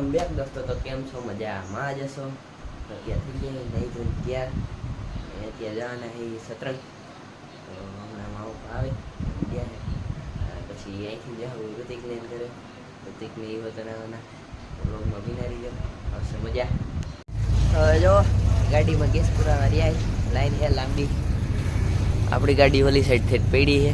Welcome back દોસ્તો. તો કેમ છો? મજામાં જ હશો. તો અત્યારે થઈ ગયા નહીં જોઈને ત્યાર અત્યારે જવાના એ સતરંગ. તો હમણાં માવો આવે ગયા પછી અહીંથી જાઉં ઋતિકની અંદર. ઋતિકને એ વતનાવાના બ્લોગમાં બિનારી જાઓ આવશે મજા. હવે જો ગાડીમાં ગેસ પુરાવા રહ્યા લાઈન છે લાંબી. આપણી ગાડી ઓલી સાઈડથી પડી છે.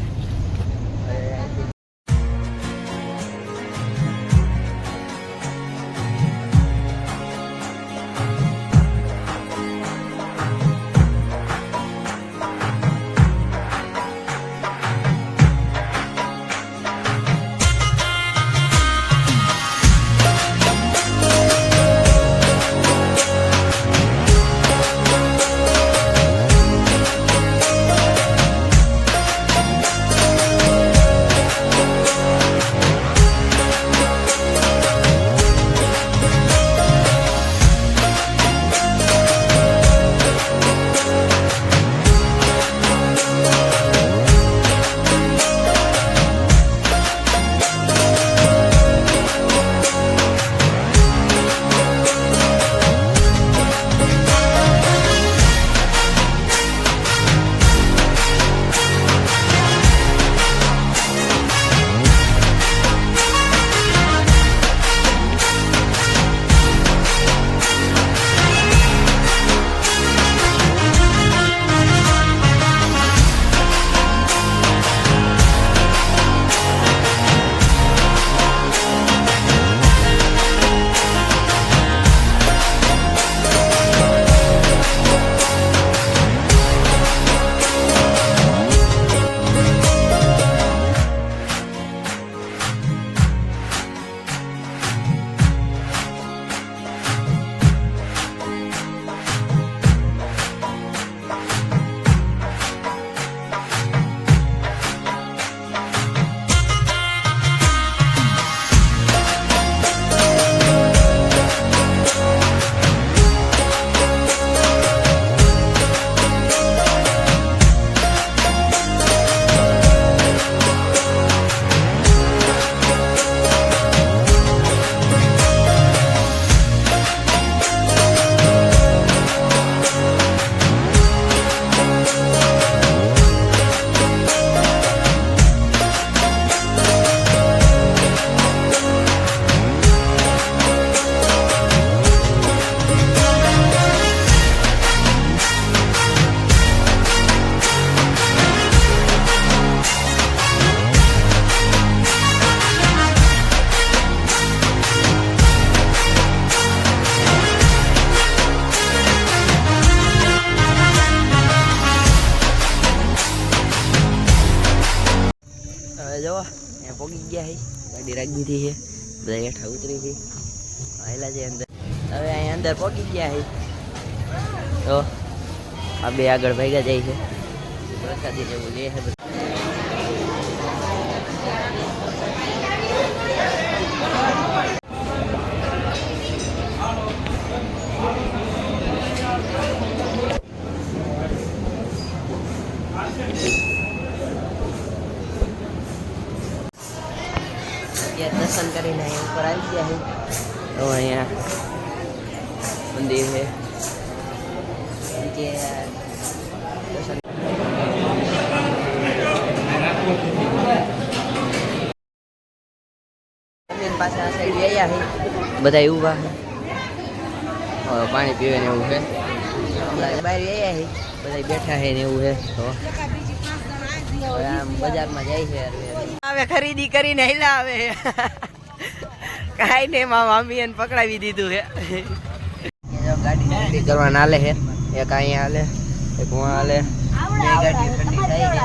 જો અહીંયા પોગી ગયા છે, ગાડી રાખી દીધી છે, બધા હેઠા ઉતરી છે, આવેલા છે અંદર. હવે અહીંયા અંદર પોગી ગયા છે. તો આ બે આગળ ભાગ્યા જાય છે, પ્રસાદી જેવું લે છે. દર્શન કરીને અહીંયા ઉપર આવી ગયા છે. તો અહીંયા મંદિર છે દર્શન પાસે આ સાઈડ આવ્યા છે, બધા ઊભા છે, પાણી પીવે ને એવું છે. બહાર આવ્યા છે, બધા બેઠા છે ને એવું છે. તો આમ બજારમાં જાય છે હવે ખરીદી કરીને હેલા આવે કાંઈ ને મામી એને પકડાવી દીધું છે. ગાડી કરવા ના લે છે, એક અહીંયા હાલે એક હું હાલે, બે ગાડી ઠંડી થાય છે.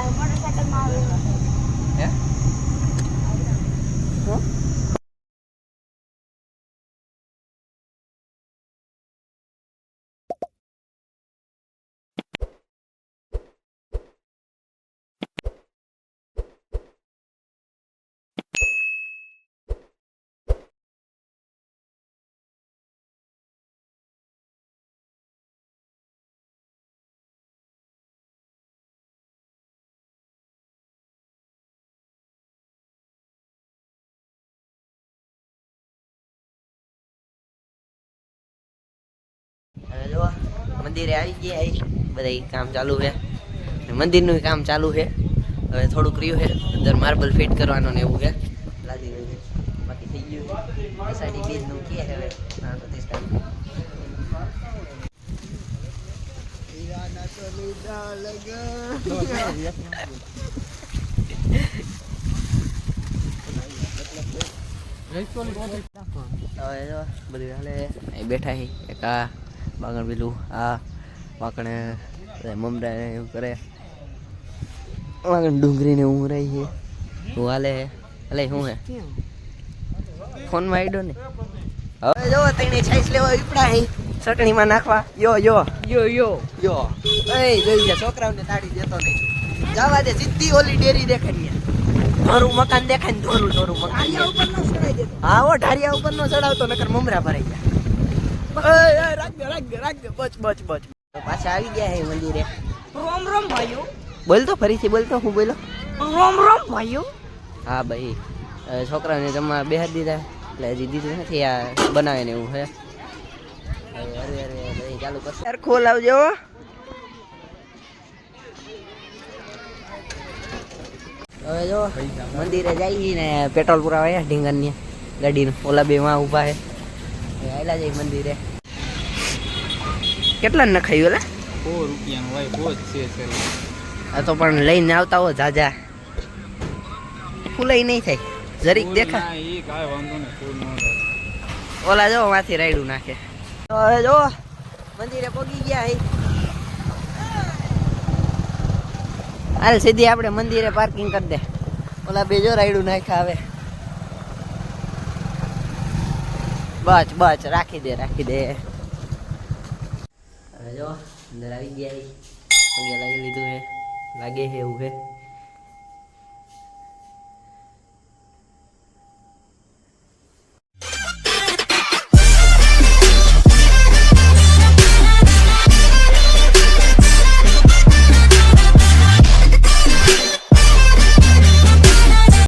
મંદિરે આવી ગયા બધા કામ ચાલુ છે મંદિરનું કામ ચાલુ છે હવે થોડુંક રહ્યું છે અંદર માર્બલ ફિટ કરવાનો ને એવું છે લાદી રહ્યું છે બાકી થઈ ગયું એસાડી બીજનું કે હવે પ્રતિષ્ઠા બધું હાલે અહીં બેઠા છે એક આ બાગણ પેલું આ વાકણે મમરા એવું કરે વાગણ ડુંગળીને હું રહી છે હું હાલે એટલે શું હે ફોનમાં આઈડો ને હવે જો તઈને છાઈસ લેવા ઉપડા હે ચટણીમાં નાખવા યો યો યો યો યો એ જોઈ જા છોકરાઓને તાળી દેતો નહીં જવા દે સીધી ઓલી ડેરી દેખાડી ધોરું મકાન દેખાય ને ધોરું મકાન ઉપર નો ચડાઈ દેતો હા ઓ ઢારિયા ઉપર નો ચડાવતો નકર મમરા ભરાઈ જાય રાખજો બચ પાછા આવી ગયા હે મંદિરે રોમ ભાઈઓ બોલ તો ફરીથી બોલ તો હું બોલો રોમ ભાઈઓ હા ભાઈ છોકરાને જમવા બેહાડી દીધા એટલે હજી દીધું નથી આ બનાવે ને એવું હે અરે ચાલુ કરશે યાર ખોલ આવજો હવે જો મંદિરે જઈએ ને પેટ્રોલ પુરાવા ઢીંગરની ગાડીનું ઓલા બે માં ઊભા હે આયલા જઈ મંદિરે કેટલા ન ખાયું ઓલા 4 રૂપિયાનું હોય બહુ જ છે આ તો પણ લઈને આવતા હો જાજા ફૂલાઈ નહીં થાય જરીક દેખા એ કાય વાંધો ને ફૂલ ન થાય ઓલા જો માંથી રાયડું નાખે તો હવે જો મંદિરે પહોંચી ગયા હે હાલ સીધી આપણે મંદિરે પાર્કિંગ કરી દે ઓલા બે જો રાયડું નાખ્યા આવે બચ રાખી દે હવે જો અંદર આવી ગયા પગે લાગી લીધું હે લાગે છે એવું છે